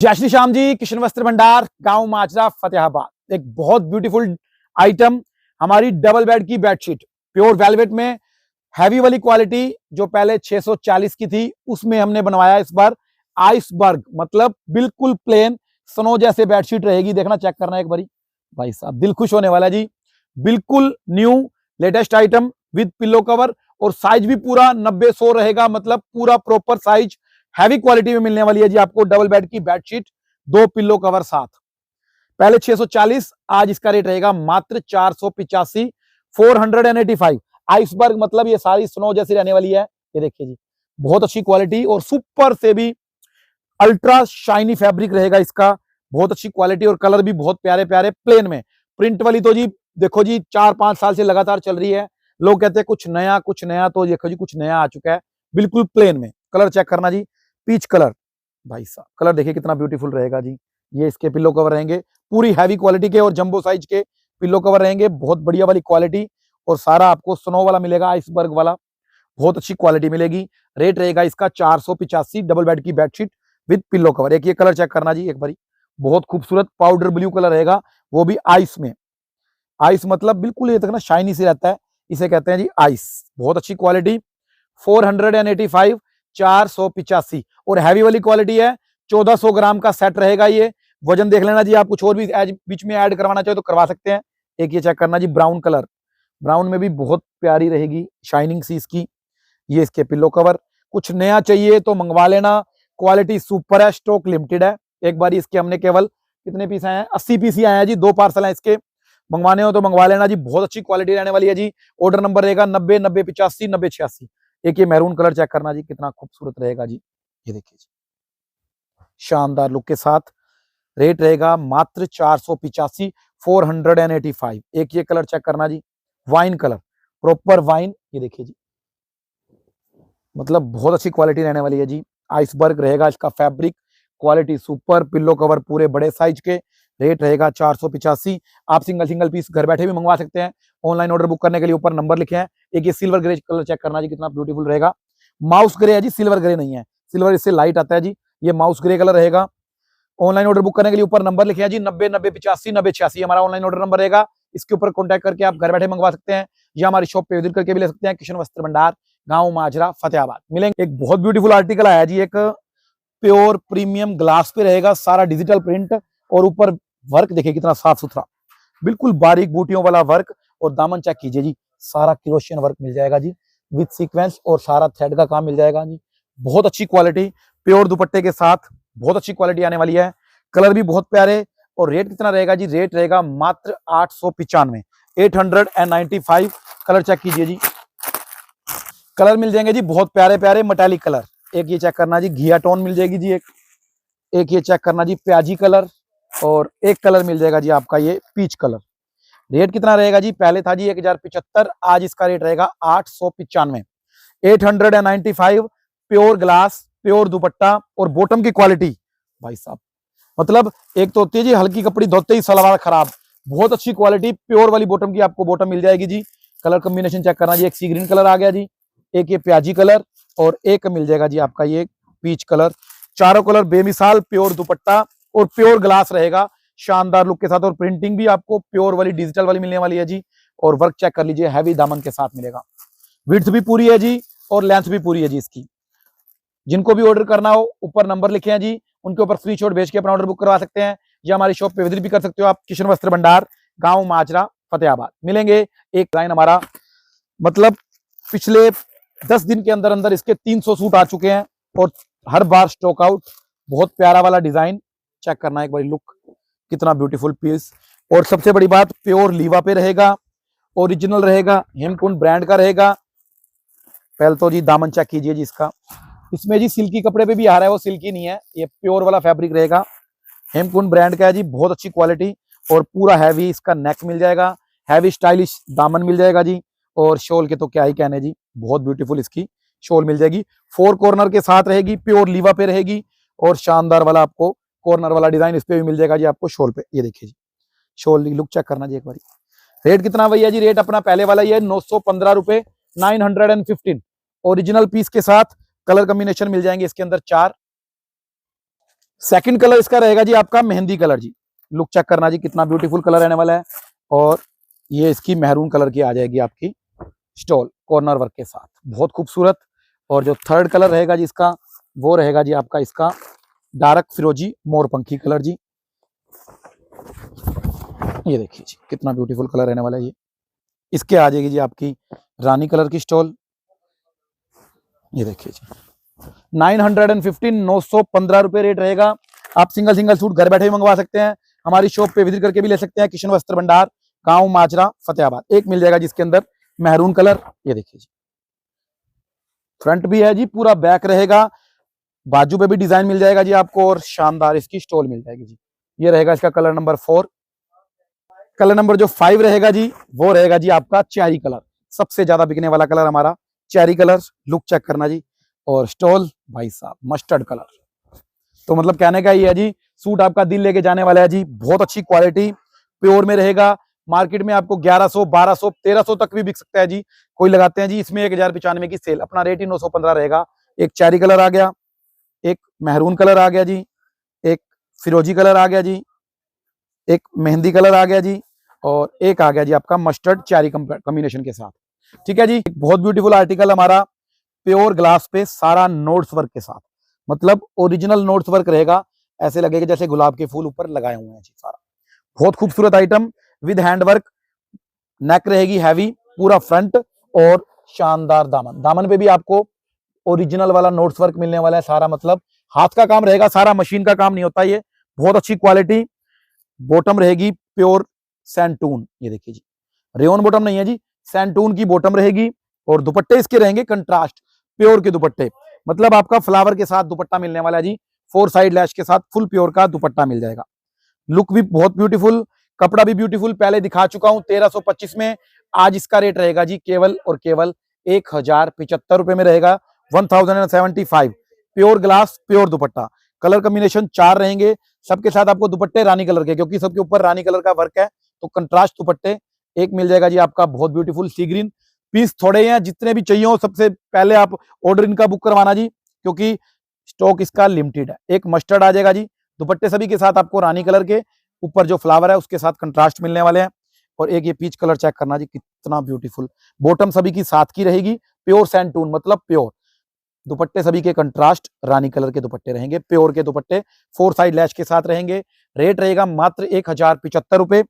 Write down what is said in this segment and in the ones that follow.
जय श्री श्याम जी। किशन वस्त्र भंडार, गांव माजरा, फतेहाबाद। एक बहुत ब्यूटीफुल आइटम, हमारी डबल बेड की बेडशीट प्योर वेलवेट में, हैवी वाली क्वालिटी। जो पहले 640 की थी उसमें हमने बनवाया इस बार आइसबर्ग, मतलब बिल्कुल प्लेन स्नो जैसे बेडशीट रहेगी। देखना, चेक करना एक बारी भाई साहब, दिल खुश होने वाला जी। बिल्कुल new latest item with pillow cover, और साइज भी पूरा 90-100 रहेगा, मतलब पूरा प्रॉपर साइज हैवी क्वालिटी में मिलने वाली है जी आपको। डबल बेड की बेडशीट, 2 पिल्लो कवर साथ। पहले 640, आज इसका रेट रहेगा मात्र 485, 485। आइसबर्ग मतलब ये सारी स्नो जैसी रहने वाली है। ये देखिए जी, बहुत अच्छी क्वालिटी और सुपर से भी अल्ट्रा शाइनी फैब्रिक रहेगा इसका। बहुत अच्छी क्वालिटी और कलर भी बहुत प्यारे प्यारे प्लेन में। प्रिंट वाली तो जी देखो जी 4-5 साल से लगातार चल रही है। लोग कहते हैं कुछ नया कुछ नया, तो देखो जी कुछ नया आ चुका है बिल्कुल प्लेन में। कलर चेक करना जी, पीच कलर। भाई साहब कलर देखिए कितना ब्यूटीफुल रहेगा जी। ये इसके पिल्लो कवर रहेंगे पूरी हैवी क्वालिटी के और जंबो साइज के पिल्लो कवर रहेंगे, बहुत बढ़िया वाली क्वालिटी। और सारा आपको स्नो वाला मिलेगा, आइसबर्ग वाला, बहुत अच्छी क्वालिटी मिलेगी। रेट रहेगा इसका 485, डबल बेड की बेडशीट विद पिल्लो कवर। एक ये कलर चेक करना जी एक बारी, बहुत खूबसूरत पाउडर ब्लू कलर रहेगा, वो भी आइस में। आइस मतलब बिल्कुल ये तक ना शाइनी से रहता है, इसे कहते हैं जी आइस। बहुत अच्छी क्वालिटी, 485, 485। और हैवी वाली क्वालिटी है, 1400 ग्राम का सेट रहेगा ये। वजन देख लेना जी, आप कुछ और भी बीच में ऐड करवाना चाहे तो करवा सकते हैं। एक ये चेक करना जी, ब्राउन कलर, ब्राउन में भी बहुत प्यारी रहेगी शाइनिंग सी इसकी। ये इसके पिल्लो कवर। कुछ नया चाहिए तो मंगवा लेना, क्वालिटी सुपर है, स्टॉक लिमिटेड है। एक बार इसके हमने केवल कितने पीस आए हैं, 80 पीस ही आए हैं जी, 2 पार्सल हैं इसके। मंगवाने हो तो मंगवा लेना जी, बहुत अच्छी क्वालिटी रहने वाली है जी। ऑर्डर नंबर रहेगा 90-90-85, 90-86। एक ये मैरून कलर चेक करना जी, कितना खूबसूरत रहेगा जी। ये देखिए जी, शानदार लुक के साथ। रेट रहेगा मात्र 485, 485। एक ये कलर चेक करना जी, वाइन कलर, प्रॉपर वाइन। ये देखिए जी, मतलब बहुत अच्छी क्वालिटी रहने वाली है जी। आइसबर्ग रहेगा इसका fabric, quality super, pillow cover पूरे बड़े साइज के। रेट रहेगा 485। आप सिंगल सिंगल पीस घर बैठे भी मंगवा सकते हैं। ऑनलाइन ऑर्डर बुक करने के लिए ऊपर नंबर लिखे हैं। एक ये सिल्वर ग्रे कलर चेक करना जी, कितना ब्यूटीफुल रहेगा। माउस ग्रे है जी, सिल्वर ग्रे नहीं है, सिल्वर इससे लाइट आता है जी। ये माउस ग्रे कलर रहेगा। ऑनलाइन ऑर्डर बुक करने के लिए ऊपर नंबर लिखे हैं जी, 90-90-85, 90-86 हमारा ऑनलाइन ऑर्डर नंबर रहेगा। इसके ऊपर कॉन्टैक्ट करके आप घर बैठे मंगवा सकते हैं, या हमारी शॉप पे विजिट करके भी ले सकते हैं। किशन वस्त्र भंडार, गांव माजरा, फतेहाबाद मिलेंगे। एक बहुत ब्यूटीफुल आर्टिकल आया जी, एक प्योर प्रीमियम ग्लास पे रहेगा, सारा डिजिटल प्रिंट, और ऊपर वर्क देखिए कितना साफ सुथरा, बिल्कुल बारीक बूटियों वाला वर्क। और दामन चेक कीजिए जी, सारा क्रोशियन वर्क मिल जाएगा जी विद सीक्वेंस, और सारा थ्रेड का काम मिल जाएगा जी। बहुत अच्छी क्वालिटी, प्योर दुपट्टे के साथ बहुत अच्छी क्वालिटी आने वाली है। कलर भी बहुत प्यारे। और रेट कितना रहेगा जी, रेट रहेगा मात्र 895, 895। कलर चेक कीजिए जी, कलर मिल जाएंगे जी बहुत प्यारे प्यारे मटैलिक कलर। एक ये चेक करना जी, घिया टोन मिल जाएगी जी। एक ये चेक करना जी, प्याजी कलर। और एक कलर मिल जाएगा जी आपका ये पीच कलर। रेट कितना रहेगा जी, पहले था जी 1075, आज इसका रेट रहेगा 895, 895। प्योर ग्लास, प्योर दुपट्टा, और बॉटम की क्वालिटी भाई साहब, मतलब एक तो होती है जी हल्की कपड़ी धोते ही सलवार खराब, बहुत अच्छी क्वालिटी प्योर वाली बॉटम की आपको बॉटम मिल जाएगी जी। कलर कॉम्बिनेशन चेक करना जी, एक सी ग्रीन कलर आ गया जी, एक ये प्याजी कलर, और एक मिल जाएगा जी आपका ये पीच कलर। चारों कलर बेमिसाल, प्योर दुपट्टा और प्योर ग्लास रहेगा, शानदार लुक के साथ। और प्रिंटिंग भी आपको प्योर वाली डिजिटल वाली मिलने वाली है जी। और वर्क चेक कर लीजिए, हैवी दामन के साथ मिलेगा। विड्थ भी पूरी है जी, और लेंथ भी पूरी है जी इसकी। जिनको भी ऑर्डर करना हो ऊपर नंबर लिखे हैं जी, उनके ऊपर स्क्रीनशॉट भेज के अपना ऑर्डर बुक करवा सकते हैं, या हमारी शॉप पे विजिट भी कर सकते हो आप। किशन वस्त्र भंडार, गांव माजरा, फतेहाबाद मिलेंगे। एक लाइन हमारा, मतलब पिछले 10 दिन के अंदर अंदर इसके 300 सूट आ चुके हैं, और हर बार स्टॉक आउट। बहुत प्यारा वाला डिजाइन चेक करना एक बार, लुक कितना ब्यूटीफुल पीस। और सबसे बड़ी बात, प्योर लीवा पे रहेगा, ओरिजिनल रहेगा, हेमकुंड ब्रांड का रहेगा। पहले तो जी दामन चेक कीजिए जी इसका, इसमें जी सिल्की कपड़े पे भी आ रहा है, वो सिल्की नहीं है, ये प्योर वाला फैब्रिक रहेगा। हेमकुंड ब्रांड का है जी, बहुत अच्छी क्वालिटी। और पूरा हैवी इसका नेक मिल जाएगा, हैवी स्टाइलिश दामन मिल जाएगा जी। और शॉल के तो क्या ही कहने जी, बहुत ब्यूटीफुल इसकी शॉल मिल जाएगी। 4 कॉर्नर के साथ रहेगी, प्योर लीवा पे रहेगी, और शानदार वाला आपको कॉर्नर वाला डिजाइन इस पे भी मिल जाएगा जी आपको शॉल पे। ये देखिए जी, शॉल लुक चेक करना जी एक बार। रेट कितना भैया जी, रेट अपना पहले वाला ही है, 915 रुपए, 915। ओरिजिनल पीस के साथ कलर कॉम्बिनेशन मिल जाएंगे इसके अंदर 4। सेकंड कलर इसका रहेगा जी आपका मेहंदी कलर जी। लुक चेक करना जी, कितना ब्यूटीफुल कलर रहने वाला है। और ये इसकी मैरून कलर की आ जाएगी आपकी स्टॉल कॉर्नर वर्क के साथ, बहुत खूबसूरत। और जो थर्ड कलर रहेगा जी इसका, वो रहेगा जी आपका इसका डार्क फिरोजी मोरपंखी कलर जी। ये देखिए जी कितना ब्यूटीफुल कलर रहने वाला है ये। इसके आ जाएगी जी आपकी रानी कलर की स्टॉल। ये देखिए जी 915, 915 रुपए रेट रहेगा। आप सिंगल सिंगल सूट घर बैठे भी मंगवा सकते हैं, हमारी शॉप पे विजिट करके भी ले सकते हैं। किशन वस्त्र भंडार, गांव माजरा, फतेहाबाद। एक मिल जाएगा जिसके अंदर मैरून कलर। ये देखिए जी फ्रंट भी है जी, पूरा बैक रहेगा, बाजू पे भी डिजाइन मिल जाएगा जी आपको, और शानदार इसकी स्टॉल मिल जाएगी जी। ये रहेगा इसका कलर नंबर 4। कलर नंबर जो 5 रहेगा जी, वो रहेगा जी आपका चेरी कलर, सबसे ज्यादा बिकने वाला कलर हमारा चेरी कलर। लुक चेक करना जी। और स्टॉल भाई साहब मस्टर्ड कलर। तो मतलब कहने का ये है जी, सूट आपका दिल लेके जाने वाला है जी। बहुत अच्छी क्वालिटी, प्योर में रहेगा। मार्केट में आपको 1100, 1200, 1300 तक भी बिक सकता है जी। कोई लगाते हैं जी इसमें 1095 की सेल, अपना रेट ही 915 रहेगा। एक चेरी कलर आ गया, एक मेहरून कलर आ गया जी, एक फिरोजी कलर आ गया जी, एक मेहंदी कलर आ गया जी, और एक आ गया जी आपका मस्टर्ड चेरी कॉम्बिनेशन के साथ। ठीक है जी, बहुत ब्यूटीफुल आर्टिकल हमारा, प्योर ग्लास पे सारा नोट्स वर्क के साथ, मतलब ओरिजिनल नोट्स वर्क रहेगा। ऐसे लगेगा जैसे गुलाब के फूल ऊपर लगाए हुए हैं जी सारा। बहुत खूबसूरत आइटम विद हैंडवर्क। नेक रहेगी हैवी, पूरा फ्रंट, और शानदार दामन। दामन पे भी आपको ओरिजिनल वाला नोट्स वर्क मिलने वाला है सारा, मतलब हाथ का काम रहेगा सारा, मशीन का काम नहीं होता ये। बहुत अच्छी क्वालिटी। बॉटम रहेगी प्योर सैंटून। ये देखिए जी, रेयन बॉटम नहीं है जी, सैंटून की बॉटम रहेगी। और दुपट्टे इसके रहेंगे कंट्रास्ट प्योर के दुपट्टे, मतलब आपका फ्लावर के साथ दुपट्टा मिलने वाला है जी। 4 साइड लैश के साथ फुल प्योर का दुपट्टा मिल जाएगा। लुक भी बहुत ब्यूटीफुल, कपड़ा भी ब्यूटीफुल, पहले दिखा चुका हूं 1325 में। आज इसका रेट रहेगा जी केवल और केवल 1075 रुपए में रहेगा। 1075। प्योर ग्लास, प्योर दुपट्टा, कलर कॉम्बिनेशन 4 रहेंगे। सबके साथ आपको दुपट्टे रानी कलर के, क्योंकि सबके ऊपर रानी कलर का वर्क है, तो कंट्रास्ट दुपट्टे। एक मिल जाएगा जी आपका बहुत ब्यूटीफुल सी ग्रीन। पीस थोड़े हैं, जितने भी चाहिए हो सबसे पहले आप ऑर्डर इनका बुक करवाना जी, क्योंकि स्टॉक इसका लिमिटेड है। एक मस्टर्ड आ जाएगा जी, दुपट्टे सभी के साथ आपको रानी कलर के, ऊपर जो फ्लावर है उसके साथ कंट्रास्ट मिलने वाले हैं। और एक ये पीच कलर चेक करना जी, कितना ब्यूटीफुल। बॉटम सभी की साथ की रहेगी, प्योर सैंटून मतलब प्योर। दुपट्टे सभी के कंट्रास्ट रानी कलर के दुपट्टे रहेंगे, प्योर के दुपट्टे 4 साइड लैश के साथ रहेंगे। रेट रहेगा मात्र 1075 रुपए।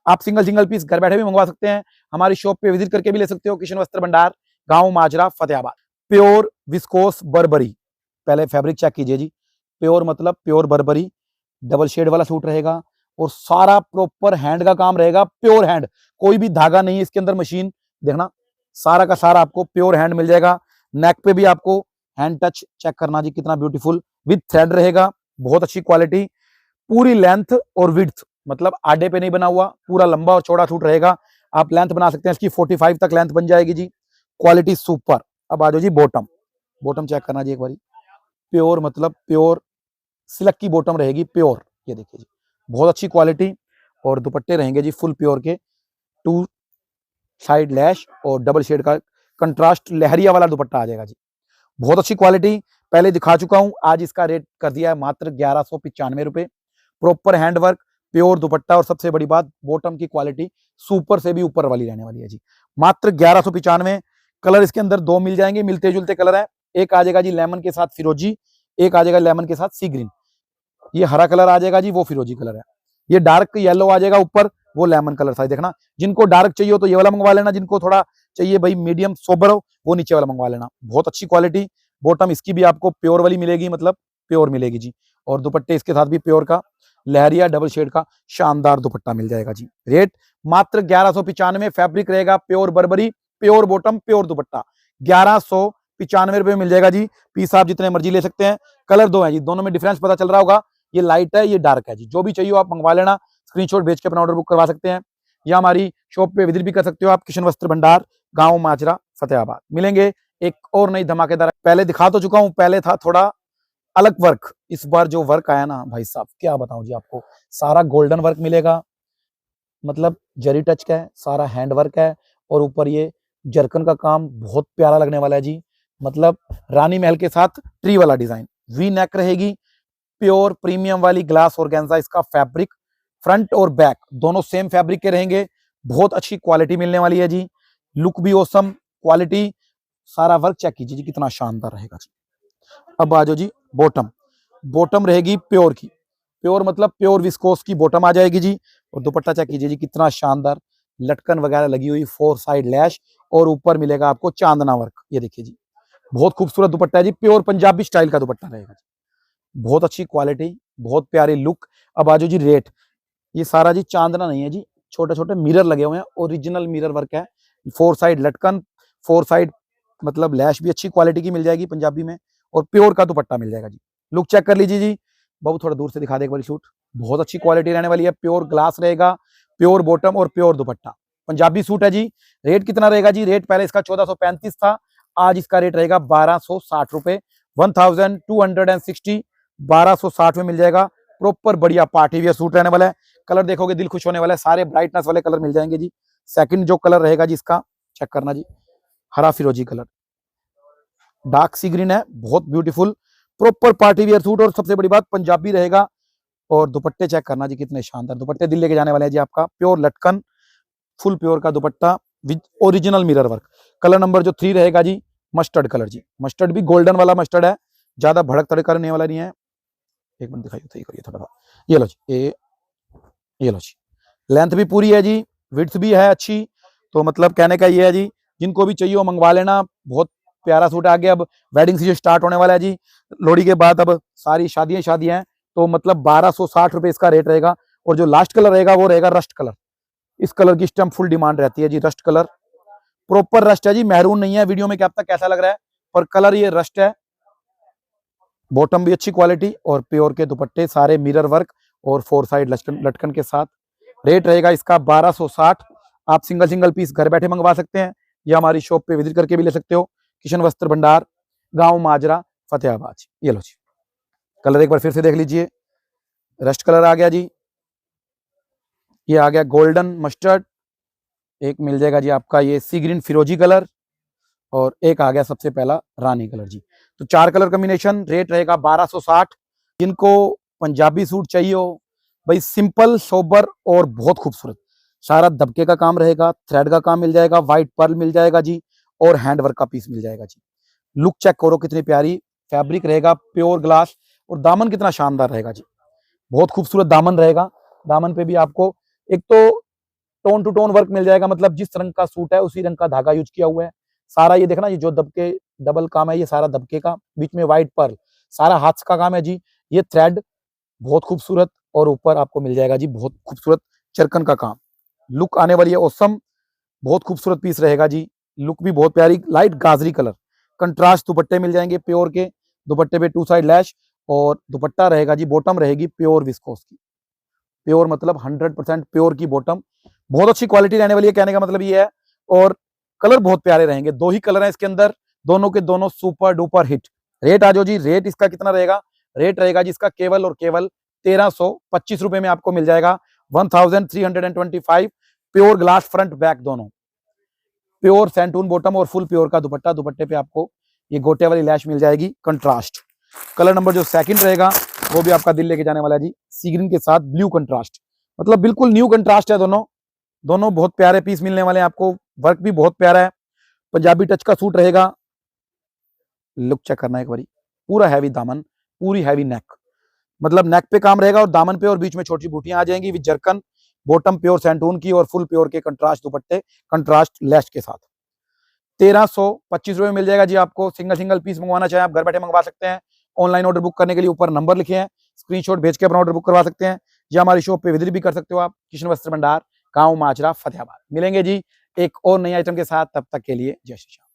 आप सिंगल सिंगल पीस घर बैठे भी मंगवा सकते हैं, हमारी शॉप पे विजिट करके भी ले सकते हो। किशन वस्त्र भंडार, गांव माजरा, फतेहाबाद। प्योर विस्कोस बर्बरी, पहले फैब्रिक चेक कीजिए जी। प्योर मतलब प्योर बर्बरी, डबल शेड वाला सूट रहेगा, और सारा प्रॉपर हैंड का काम रहेगा, प्योर हैंड, कोई भी धागा नहीं है इसके अंदर। मशीन देखना, सारा का सारा आपको प्योर हैंड मिल जाएगा। नेक पे भी आपको हैंड टच चेक करना जी, कितना ब्यूटीफुल विद थ्रेड रहेगा। बहुत अच्छी क्वालिटी, पूरी लेंथ और विड्थ, मतलब आडे पे नहीं बना हुआ, पूरा लंबा और चौड़ा सूट रहेगा। आप लेंथ बना सकते हैं इसकी, 45 तक लेंथ बन जाएगी जी। Quality super. अब आ जाओ जी बॉटम। बॉटम चेक करना जी एक बारी, प्योर मतलब प्योर सिल्क की बॉटम रहेगी, प्योर। ये देखिए जी बहुत अच्छी क्वालिटी। और दुपट्टे रहेंगे जी फुल प्योर के, 2 साइड लैश और डबल शेड का कंट्रास्ट लहरिया वाला दुपट्टा आ जाएगा जी। बहुत अच्छी क्वालिटी, पहले दिखा चुका हूं। आज इसका रेट कर दिया है मात्र 1195 रुपए। प्रॉपर हैंडवर्क, प्योर दुपट्टा, और सबसे बड़ी बात बॉटम की क्वालिटी सुपर से भी ऊपर वाली रहने वाली है जी। मात्र 1195। कलर इसके अंदर 2 मिल जाएंगे, मिलते जुलते कलर है। एक आ जाएगा जी लेमन के साथ फिरोजी, एक आ जाएगा लेमन के साथ सी ग्रीन। ये हरा कलर आ जाएगा जी, वो फिरोजी कलर है। ये डार्क येलो आ जाएगा ऊपर, वो लेमन कलर था। देखना, जिनको डार्क चाहिए हो तो ये वाला मंगवा लेना, जिनको थोड़ा चाहिए भाई मीडियम सोबर हो, वो नीचे वाला मंगवा लेना। बहुत अच्छी क्वालिटी। बॉटम इसकी भी आपको प्योर वाली मिलेगी, मतलब प्योर मिलेगी जी। और दुपट्टे इसके साथ भी प्योर का लहरिया डबल शेड का शानदार दुपट्टा मिल जाएगा जी। रेट मात्र 1195। फैब्रिक रहेगा pure Barbari, pure bottom, pure दुपट्टा। 1195 रुपए मिल जाएगा जी। पीस आप जितने मर्जी ले सकते हैं। कलर 2 है जी, दोनों में डिफरेंस पता चल रहा होगा, ये लाइट है, ये डार्क है जी। जो भी चाहिए आप मंगवा लेना, स्क्रीनशॉट भेज के अपना ऑर्डर बुक करवा सकते हैं, या हमारी शॉप पे विजिट भी कर सकते हो आप। किशन वस्त्र भंडार, गांव माजरा, फतेहाबाद। मिलेंगे एक और नई धमाकेदार। पहले दिखा तो चुका हूं, पहले था थोड़ा अलग वर्क। इस बार जो वर्क आया ना भाई साहब, क्या बताऊं जी आपको, सारा गोल्डन वर्क मिलेगा, मतलब जरी टच का है, सारा हैंड वर्क है। और ऊपर ये जरकन का काम बहुत प्यारा लगने वाला है जी, मतलब रानी महल के साथ ट्री वाला डिजाइन। वी नेक रहेगी, प्योर प्रीमियम वाली ग्लास ऑर्गेन्जा, इसका फैब्रिक फ्रंट और बैक दोनों सेम फैब्रिक के रहेंगे। बहुत अच्छी क्वालिटी मिलने वाली है जी, लुक भी ऑसम, क्वालिटी, सारा वर्क चेक कीजिए जी कितना शानदार रहेगा जी। अब आ जाओ जी बॉटम, बॉटम रहेगी प्योर की, प्योर मतलब प्योर विस्कोस की बॉटम आ जाएगी जी। और दुपट्टा चेक कीजिए जी कितना शानदार, लटकन वगैरह लगी हुई, 4 साइड लैश, और ऊपर मिलेगा आपको चांदना वर्क। ये देखिए जी, बहुत खूबसूरत दुपट्टा है जी, प्योर पंजाबी स्टाइल का दुपट्टा रहेगा जी। बहुत अच्छी क्वालिटी, बहुत प्यारी लुक। अब आ जाओ जी रेट, ये सारा जी चांदना नहीं है जी, छोटे छोटे मिरर लगे हुए हैं, ओरिजिनल मिरर वर्क है। 4 साइड लटकन, 4 साइड मतलब लैश भी अच्छी क्वालिटी की मिल जाएगी पंजाबी में, और प्योर का दुपट्टा मिल जाएगा जी। लुक चेक कर लीजिए जी, बाबू थोड़ा दूर से दिखा दे एक बार शूट। बहुत अच्छी क्वालिटी रहने वाली है, प्योर ग्लास रहेगा, प्योर बॉटम और प्योर दुपट्टा, पंजाबी सूट है जी। रेट कितना रहेगा जी, रेट पहले इसका 1435 था, आज इसका रेट रहेगा 1260 रुपए, 1260, 1260 में मिल जाएगा। प्रॉपर बढ़िया पार्टी वियर सूट रहने वाला है। कलर देखोगे दिल खुश होने वाला है, सारे ब्राइटनेस वाले कलर मिल जाएंगे जी। सेकंड जो कलर रहेगा जी इसका चेक करना जी, हरा फिरोजी कलर, डार्क सी ग्रीन है, बहुत beautiful proper party wear suit, और सबसे बड़ी बात पंजाबी रहेगा। और दुपट्टे चेक करना जी कितने शानदार दुपट्टे, दिल लेके जाने वाले हैं जी आपका। प्योर लटकन, फुल प्योर का दुपट्टा with original mirror work. Colour number जो 3 रहेगा जी मस्टर्ड कलर जी, मस्टर्ड भी गोल्डन वाला मस्टर्ड है, ज्यादा भड़क तड़क करने वाला नहीं है। एक मिनट दिखाइए, सही करिए थोड़ा सा, ये लो जी, ये लो जी, लेंथ भी पूरी है जी, विड्थ भी है अच्छी। तो मतलब कहने का ये है जी, जिनको भी चाहिए वो मंगवा लेना। बहुत प्यारा सूट आ गया। अब वेडिंग सीजन स्टार्ट होने वाला है जी, लोहड़ी के बाद अब सारी शादियां हैं, तो मतलब 1260 रुपए इसका रेट रहेगा। और जो लास्ट कलर रहेगा वो रहेगा रस्ट कलर, इस कलर की स्टम्प फुल डिमांड रहती है जी। रस्ट कलर प्रॉपर रस्ट है जी, मैरून नहीं है। वीडियो में क्या पता कैसा लग रहा है, पर कलर ये रस्ट है। बॉटम भी अच्छी क्वालिटी, और प्योर के दुपट्टे सारे मिरर वर्क और 4 साइड लटकन के साथ। रेट रहेगा इसका 1260। आप सिंगल सिंगल पीस घर बैठे मंगवा सकते हैं, या हमारी शॉप पे विजिट करके भी ले सकते हो। किशन वस्त्र भंडार, गांव माजरा, फतेहाबाद। ये लो जी, कलर एक बार फिर से देख लीजिए, रस्ट कलर आ गया जी, ये आ गया गोल्डन मस्टर्ड, एक मिल जाएगा जी आपका ये सी ग्रीन फिरोजी कलर, और एक आ गया सबसे पहला रानी कलर जी। तो 4 कलर कॉम्बिनेशन, रेट रहेगा 1260। जिनको पंजाबी सूट चाहिए हो भाई, सिंपल सोबर और बहुत खूबसूरत, सारा दबके का काम रहेगा, थ्रेड का काम मिल जाएगा, व्हाइट पर्ल मिल जाएगा जी, और हैंड वर्क का पीस मिल जाएगा जी। लुक चेक करो कितनी प्यारी, फैब्रिक रहेगा प्योर ग्लास, और दामन कितना शानदार रहेगा जी, बहुत खूबसूरत दामन रहेगा। दामन पे भी आपको एक तो टोन टू टोन वर्क मिल जाएगा, मतलब जिस रंग का सूट है उसी रंग का धागा यूज किया हुआ है सारा। ये देखना, ये जो दबके डबल काम है, ये सारा दबके का, बीच में व्हाइट पर्ल, सारा हाथ का काम है जी। ये थ्रेड बहुत खूबसूरत, और ऊपर आपको मिल जाएगा जी बहुत खूबसूरत चरकन का काम। लुक आने वाली है ओसम, बहुत खूबसूरत पीस रहेगा जी। लुक भी बहुत प्यारी, लाइट गाजरी कलर, कंट्रास्ट दुपट्टे मिल जाएंगे प्योर के, दुपट्टे पे 2 साइड लैश, और दुपट्टा रहेगा जी, बॉटम रहेगी प्योर विस्कोस की, प्योर मतलब 100% प्योर की बॉटम। बहुत अच्छी क्वालिटी रहने वाली है, कहने का मतलब ये है। और कलर बहुत प्यारे रहेंगे, 2 ही कलर हैं इसके अंदर, दोनों के दोनों सुपर डुपर हिट। रेट आ जाओ जी, रेट इसका कितना रहेगा, रेट रहेगा जी इसका केवल और केवल 1325 रुपए में आपको मिल जाएगा, 1325। प्योर ग्लास फ्रंट बैक दोनों, प्योर सैंटून बॉटम और फुल प्योर का दुपट्टा, दुपट्टे पे आपको ये गोटे वाली लैश मिल जाएगी कंट्रास्ट। कलर नंबर जो सेकंड रहेगा वो भी आपका दिल लेके जाने वाला है जी, सी ग्रीन के साथ ब्लू कंट्रास्ट, मतलब बिल्कुल न्यू कंट्रास्ट है दोनों। दोनों बहुत प्यारे पीस मिलने वाले हैं आपको, वर्क भी बहुत प्यारा है, पंजाबी टच का सूट रहेगा। लुक चेक करना एक बारी, पूरा हैवी दामन, पूरी हैवी नेक, मतलब नेक पे काम रहेगा, और दामन पे और बीच में छोटी बूटियां आ जाएंगी विद जरकन, बॉटम प्योर सैंटून की, और फुल प्योर के कंट्रास्ट दुपट्टे, कंट्रास्ट लैश के साथ। 1325 रुपए में मिल जाएगा जी आपको। सिंगल सिंगल पीस मंगवाना चाहे आप घर बैठे मंगवा सकते हैं। ऑनलाइन ऑर्डर बुक करने के लिए ऊपर नंबर लिखे हैं, स्क्रीनशॉट भेज के अपना ऑर्डर बुक करवा सकते हैं, या हमारी शॉप पे विजिट भी कर सकते हो आप। किशन वस्त्र भंडार, गांव माजरा, फतेहाबाद। मिलेंगे जी एक और नई आइटम के साथ, तब तक के लिए जय श्री राम।